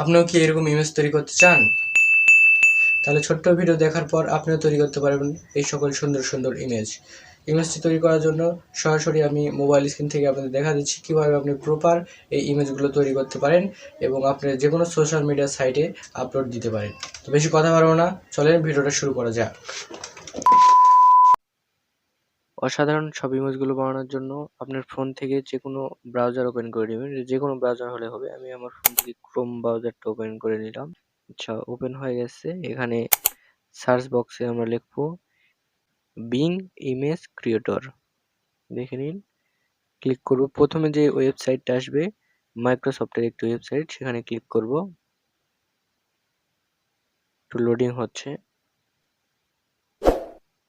আপনিও কি এরকম ইমেজ তৈরি করতে চান? তাহলে ছোট্ট ভিডিও দেখার পর আপনিও তৈরি করতে পারবেন এই সকল সুন্দর সুন্দর ইমেজটি তৈরি করার জন্য সরাসরি আমি মোবাইল স্ক্রিন থেকে আপনাদের দেখা দিচ্ছি কীভাবে আপনি প্রপার এই ইমেজগুলো তৈরি করতে পারেন এবং আপনি যে কোনো সোশ্যাল মিডিয়া সাইটে আপলোড দিতে পারেন। তো বেশি কথা বাড়াবো না, চলেন ভিডিওটা শুরু করা যাক। অসাধারণ সব ইমেজগুলো বানানোর জন্য আপনার ফোন থেকে যে কোনো ব্রাউজার ওপেন করে নেবেন, যে কোনো ব্রাউজার হলে হবে। আমি আমার ফোন থেকে ক্রোম ব্রাউজারটা ওপেন করে নিলাম। আচ্ছা, ওপেন হয়ে গেছে। এখানে সার্চ বক্সে আমরা লিখবো বিং ইমেজ ক্রিয়েটর, দেখে নিন। ক্লিক করব। প্রথমে যে ওয়েবসাইটটা আসবে মাইক্রোসফটের একটি ওয়েবসাইট, সেখানে ক্লিক করব। একটু লোডিং হচ্ছে।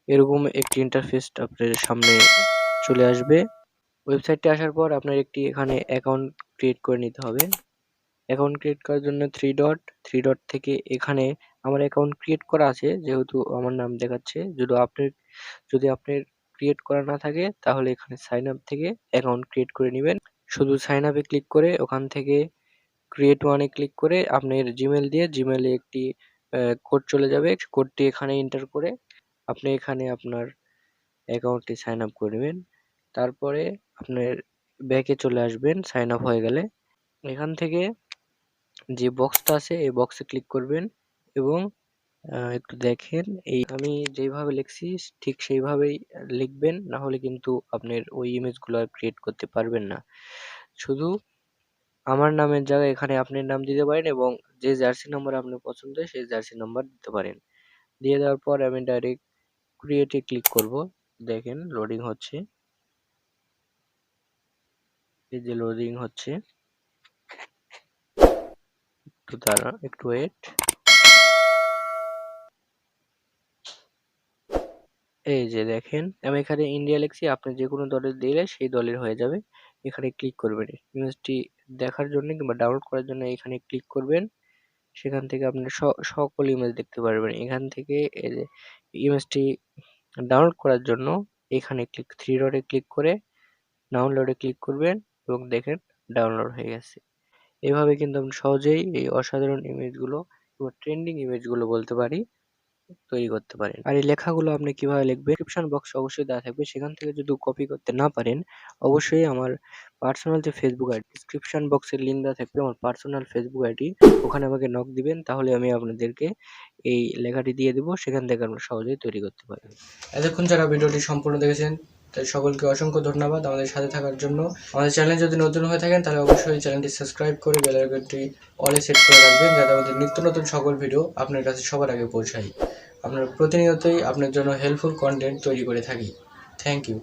এরকম একটি ইন্টারফেস আপনার সামনে চলে আসবে। ওয়েবসাইটে আসার পর আপনার একটি এখানে অ্যাকাউন্ট ক্রিয়েট করে নিতে হবে। অ্যাকাউন্ট ক্রিয়েট করার জন্য থ্রি ডট থেকে এখানে আমার অ্যাকাউন্ট ক্রিয়েট করা আছে, যেহেতু আমার নাম দেখাচ্ছে। যদি আপনার ক্রিয়েট করা না থাকে তাহলে এখানে সাইন আপ থেকে অ্যাকাউন্ট ক্রিয়েট করে নেবেন। শুধু সাইন আপে ক্লিক করে ওখান থেকে ক্রিয়েট ওয়ানে ক্লিক করে আপনার জিমেল দিয়ে জিমেলে একটি কোড চলে যাবে। কোডটি এখানে এন্টার করে আপনি এখানে আপনার অ্যাকাউন্টটি সাইন আপ করে নেবেন। তারপরে আপনার ব্যাকে চলে আসবেন সাইন আপ হয়ে গেলে। এখান থেকে যে বক্সটা আছে এই বক্সে ক্লিক করবেন এবং একটু দেখেন, এই আমি যেইভাবে লিখছি ঠিক সেইভাবেই লিখবেন, না হলে কিন্তু আপনার ওই ইমেজগুলো আর ক্রিয়েট করতে পারবেন না। শুধু আমার নামের জায়গায় এখানে আপনার নাম দিতে পারেন এবং যে জার্সি নাম্বার আপনার পছন্দ সেই জার্সি নাম্বার দিতে পারেন। দিয়ে দেওয়ার পর আমি ডাইরেক্ট ক্রিয়েটে ক্লিক করব। দেখেন লোডিং হচ্ছে, এই যে লোডিং হচ্ছে, একটু দাঁড়া, একটু ওয়েট। এই যে দেখেন আমি এখানে ইন্ডিয়া লিখছি, আপনি যে কোনো দলের দিলে সেই দলের হয়ে যাবে। এখানে ক্লিক করবেন ইমেজটি দেখার জন্য কিংবা ডাউনলোড করার জন্য, এখানে ক্লিক করবেন। সেখান থেকে আপনি সকল ইমেজ দেখতে পারবেন। এখান থেকে এই যে ইমেজটি ডাউনলোড করার জন্য এখানে থ্রি ডটে ক্লিক করে ডাউনলোডে ক্লিক করবেন এবং দেখেন ডাউনলোড হয়ে গেছে। এভাবে কিন্তু আপনি সহজেই এই অসাধারণ ইমেজগুলো কিংবা ট্রেন্ডিং ইমেজগুলো বলতে পারি তৈরি করতে পারেন। আর এই লেখাগুলো আপনি কিভাবে লিখবেন ডিসক্রিপশন বক্সে অবশ্যই দেওয়া থাকবে, সেখান থেকে যদি কপি করতে না পারেন অবশ্যই আমার পার্সোনাল যে ফেসবুক আইডি, ডিসক্রিপশন বক্সের লিঙ্ক দেওয়া থাকবে আমার পার্সোনাল ফেসবুক আইডি, ওখানে আমাকে নক দিবেন, তাহলে আমি আপনাদেরকে এই লেখাটি দিয়ে দেবো, সেখান থেকে আপনারা সহজেই তৈরি করতে পারবেন। এতক্ষণ যারা ভিডিওটি সম্পূর্ণ দেখেছেন তাই সকলকে অসংখ্য ধন্যবাদ আমাদের সাথে থাকার জন্য। আমাদের চ্যানেল যদি নতুন হয়ে থাকেন তাহলে অবশ্যই চ্যানেলটি সাবস্ক্রাইব করে বেল আইকনটি অলে সেট করে রাখবেন, যাতে আমাদের নিত্য নতুন সকল ভিডিও আপনার কাছে সবার আগে পৌঁছায়। আমরা প্রতিনিয়তই আপনার জন্য হেল্পফুল কন্টেন্ট তৈরি করে থাকি। Thank you.